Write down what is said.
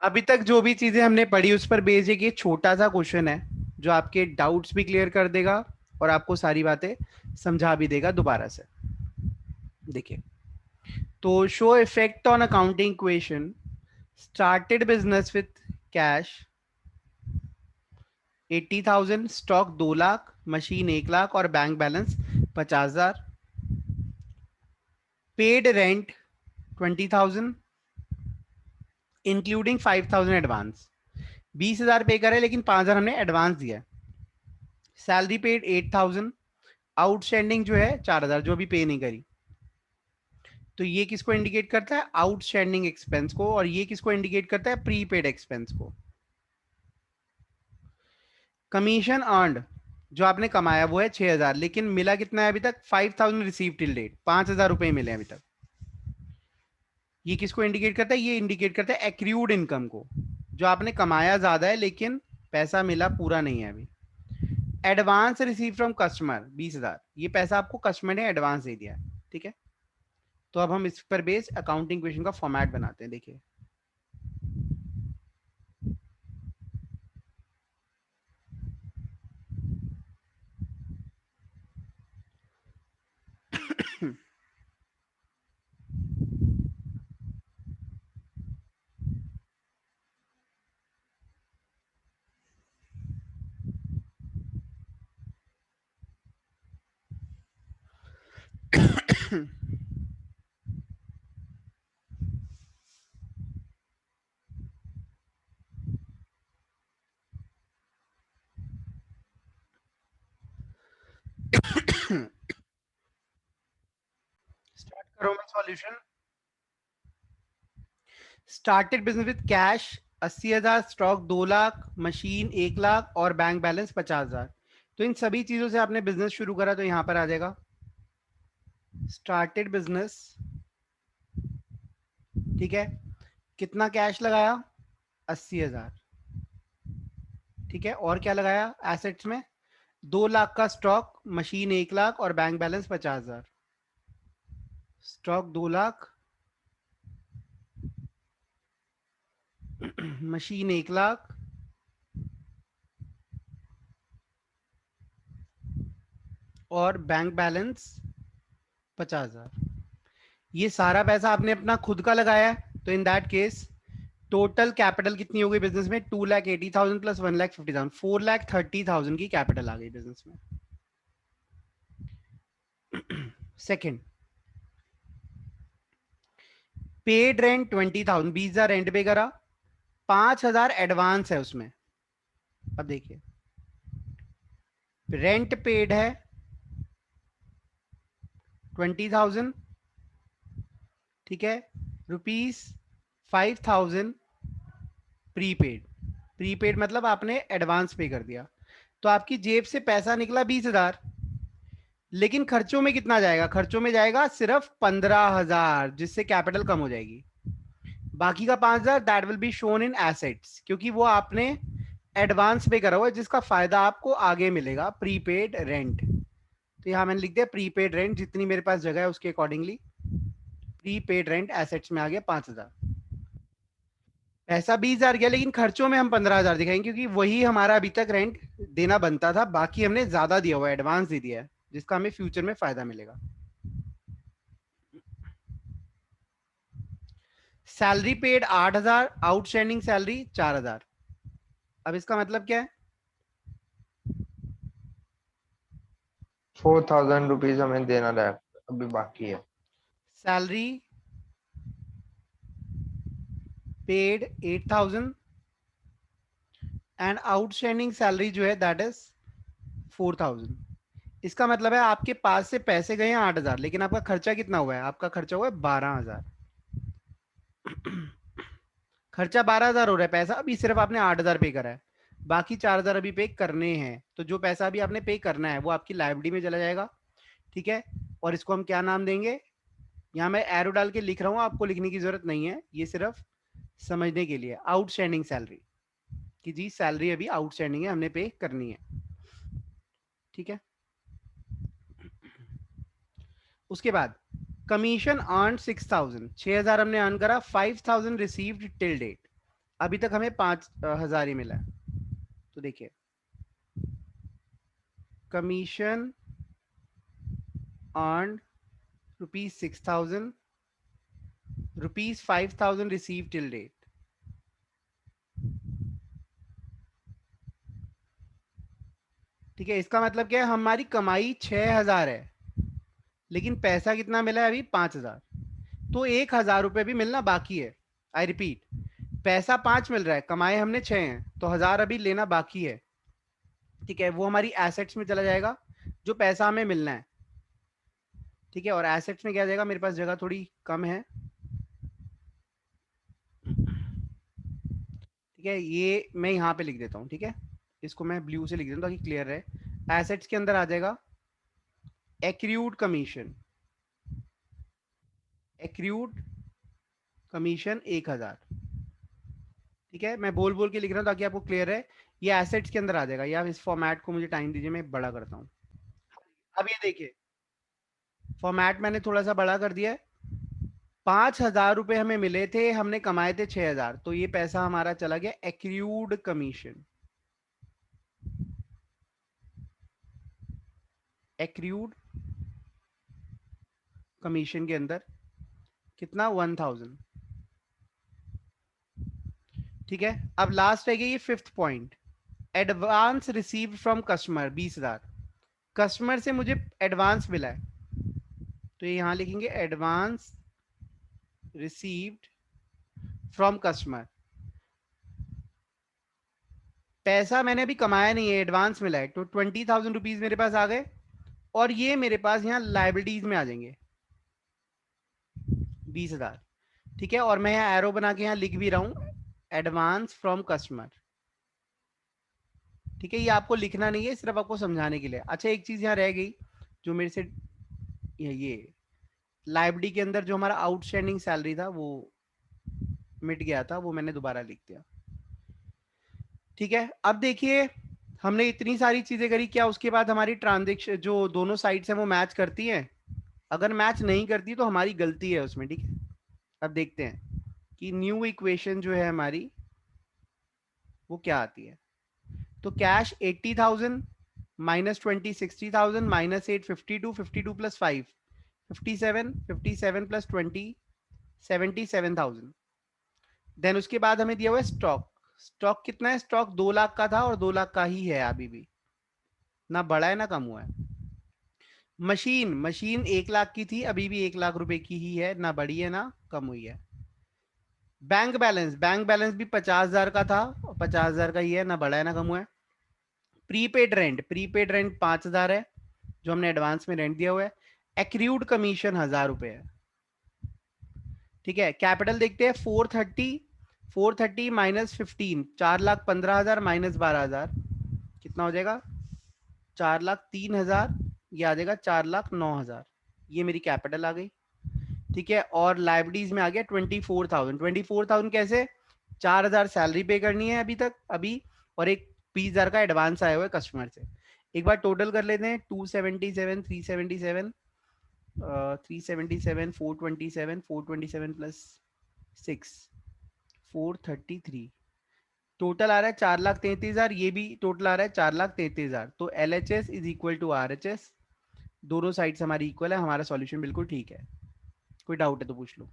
अभी तक जो भी चीजें हमने पढ़ी उस पर बेस्ड एक ये छोटा सा क्वेश्चन है जो आपके डाउट्स भी क्लियर कर देगा और आपको सारी बातें समझा भी देगा दोबारा से। देखिए, तो show effect on accounting equation. Started business with cash 80,000, stock 2 lakh, machine 1 lakh और bank balance 50,000। Paid rent 20,000 including 5,000 advance. 20,000 pay करे लेकिन 5,000 हमने एडवांस दिया है। सैलरी पेड 8,000, आउटस्टैंडिंग जो है 4,000 जो अभी पे नहीं करी। तो ये किसको इंडिकेट करता है? आउटस्टैंडिंग एक्सपेंस को। और ये किसको इंडिकेट करता है? प्रीपेड एक्सपेंस को। कमीशन अर्नड जो आपने कमाया वो है 6,000, लेकिन मिला कितना है अभी तक? 5,000 रिसीव टिल डेट, 5,000 रुपए मिले अभी तक। ये किसको इंडिकेट करता है? ये इंडिकेट करता है एक्रूड इनकम को, जो आपने कमाया ज्यादा है लेकिन पैसा मिला पूरा नहीं है अभी। एडवांस रिसीव फ्रॉम कस्टमर 20,000, ये पैसा आपको कस्टमर ने एडवांस दे दिया है। ठीक है, तो अब हम इस पर बेस अकाउंटिंग क्वेश्चन का फॉर्मेट बनाते हैं। देखिए, स्टार्ट करो मैं solution. Started business with cash 80,000, stock 2 lakh, machine 1 lakh और बैंक बैलेंस 50,000। तो इन सभी चीजों से आपने बिजनेस शुरू करा तो यहां पर आ जाएगा स्टार्टेड बिजनेस। ठीक है, कितना कैश लगाया? 80,000। ठीक है, और क्या लगाया एसेट्स में? 2 लाख का स्टॉक, मशीन 1 लाख और bank balance 50,000। Stock 2 lakh, machine 1 lakh और बैंक बैलेंस 50,000। ये सारा पैसा आपने अपना खुद का लगाया है, तो in that case total capital कितनी हो गई बिजनेस में? 2,80,000 प्लस 1,50,000, 4,30,000 की कैपिटल आ गई बिजनेस में। सेकेंड, पेड रेंट 20,000, 20,000 रेंट पे करा, 5,000 एडवांस है उसमें। अब देखिए, रेंट पेड है 20,000। ठीक है, ₹5,000 प्रीपेड। प्रीपेड मतलब आपने एडवांस पे कर दिया, तो आपकी जेब से पैसा निकला 20,000, लेकिन खर्चों में कितना जाएगा? खर्चों में जाएगा सिर्फ 15,000, जिससे कैपिटल कम हो जाएगी। बाकी का 5,000 that will be shown in assets, क्योंकि वो आपने एडवांस पे करा हुआ है जिसका फायदा आपको आगे मिलेगा, प्रीपेड रेंट। तो यहां मैंने लिख दिया प्रीपेड रेंट, जितनी मेरे पास जगह है उसके अकॉर्डिंगली प्रीपेड रेंट एसेट्स में आ गया 5,000। पैसा 20,000 गया, लेकिन खर्चों में हम 15,000 दिखाएंगे क्योंकि वही हमारा अभी तक रेंट देना बनता था, बाकी हमने ज्यादा दिया हुआ, एडवांस दे दिया है, जिसका हमें फ्यूचर में फायदा मिलेगा। Salary paid 8,000, outstanding salary 4,000। अब इसका मतलब क्या है? 4,000 रुपीज हमें देना है, अभी बाकी है। Salary paid 8,000 and outstanding salary जो है दैट इज 4,000। इसका मतलब है आपके पास से पैसे गए हैं 8,000, लेकिन आपका खर्चा कितना हुआ है? आपका खर्चा हुआ है 12,000। खर्चा 12,000 हो रहा है, पैसा अभी सिर्फ आपने 8,000 पे करा है, बाकी 4,000 अभी पे करने हैं। तो जो पैसा अभी आपने पे करना है वो आपकी लाइबिलिटी में चला जाएगा। ठीक है, और इसको हम क्या नाम देंगे? यहाँ मैं एरो डाल के लिख रहा हूँ, आपको लिखने की जरूरत नहीं है, ये सिर्फ समझने के लिए। आउटस्टैंडिंग सैलरी, कि जी सैलरी अभी आउटस्टैंडिंग है, हमने पे करनी है। ठीक है, उसके बाद कमीशन अर्न 6,000, 6,000 हमने अर्न करा, 5,000 रिसीव्ड टिल डेट। अभी तक हमें 5,000 ही मिला है। तो देखिए, commission earn ₹6,000, ₹5,000 receive till date. ठीक है, इसका मतलब क्या है, हमारी कमाई 6,000 है, लेकिन पैसा कितना मिला है अभी? 5,000। तो 1,000 रुपए भी मिलना बाकी है। आई रिपीट, पैसा 5 मिल रहा है, कमाए हमने 6 हैं, तो 1,000 अभी लेना बाकी है। ठीक है, वो हमारी एसेट्स में चला जाएगा, जो पैसा हमें मिलना है। ठीक है, और एसेट्स में क्या जाएगा, मेरे पास जगह थोड़ी कम है। ठीक है, ये मैं यहाँ पे लिख देता हूँ। ठीक है, इसको मैं ब्लू से लिख देता हूँ ताकि क्लियर रहे। एसेट्स के अंदर आ जाएगा एक्रूड कमीशन। Accrued commission 1,000। ठीक है, मैं बोल बोल के लिख रहा हूँ ताकि आपको क्लियर है। ये एसेट्स के अंदर आ जाएगा। या इस फॉर्मेट को मुझे टाइम दीजिए, मैं बड़ा करता हूँ। अब ये देखिए, फॉर्मेट मैंने थोड़ा सा बड़ा कर दिया है। 5,000 रुपए हमें मिले थे, हमने कमाए थे 6,000, तो ये पैसा हमारा चला गया एक्रूड कमीशन। एक्रूड कमीशन के अंदर कितना? 1,000। ठीक है, अब लास्ट है ये fifth point, advance received from customer 20,000। Customer से मुझे एडवांस मिला है, तो ये यहां लिखेंगे एडवांस रिसीव्ड फ्रॉम कस्टमर। पैसा मैंने अभी कमाया नहीं है, एडवांस मिला है, तो 20,000 रुपीज मेरे पास आ गए, और ये मेरे पास यहाँ लाइबिलिटीज में आ जाएंगे 20,000। ठीक है, और मैं यहाँ एरो बना के यहाँ लिख भी रहा हूँ एडवांस फ्रॉम कस्टमर। ठीक है, ये आपको लिखना नहीं है, सिर्फ आपको समझाने के लिए। अच्छा, एक चीज यहाँ रह गई जो मेरे से, ये लाइबिलिटी के अंदर जो हमारा आउटस्टैंडिंग सैलरी था वो मिट गया था, वो मैंने दोबारा लिख दिया। ठीक है, अब देखिए, हमने इतनी सारी चीजें करी, क्या उसके बाद हमारी ट्रांजेक्शन जो दोनों साइड्स हैं वो मैच करती हैं? अगर मैच नहीं करती तो हमारी गलती है उसमें। ठीक है, अब देखते हैं कि न्यू इक्वेशन जो है हमारी वो क्या आती है। तो cash 80,000 minus 20 60,000 minus 8 52 52 plus 5 57 57 plus 20 77,000। Then उसके बाद हमें दिया हुआ है स्टॉक। स्टॉक कितना है? स्टॉक 2 लाख का था और 2 लाख का ही है अभी भी, ना बढ़ा है ना कम हुआ है। मशीन मशीन 1 लाख की थी, अभी भी 1 लाख रुपए की ही है, ना बढ़ी है ना कम हुई है। बैंक बैलेंस भी 50,000 का था, 50,000 का ही है, ना बढ़ा है ना कम हुआ है। प्रीपेड रेंट 5,000 है, जो हमने एडवांस में रेंट दिया हुआ है। एक्रूड कमीशन 1,000 रुपए है। ठीक है, कैपिटल देखते हैं, 430 माइनस 15, 4,15,000 माइनस 12,000 कितना हो जाएगा? 4,03,000। ये आ जाएगा 4,09,000। ये मेरी कैपिटल आ गई। ठीक है, और लाइबिलिटीज में आ गया 24,000। 24,000 कैसे? 4,000 सैलरी पे करनी है अभी, और एक 20,000 का एडवांस आया हुआ है कस्टमर से। एक बार टोटल कर लेते हैं, 277 377 377 427 427 प्लस 6 433। टोटल आ रहा है 4,33,000। ये भी टोटल आ रहा है 4,33,000। तो LHS is equal to RHS, दोनों साइड्स हमारी इक्वल है। हमारा सॉल्यूशन बिल्कुल ठीक है। कोई डाउट है तो पूछ लो।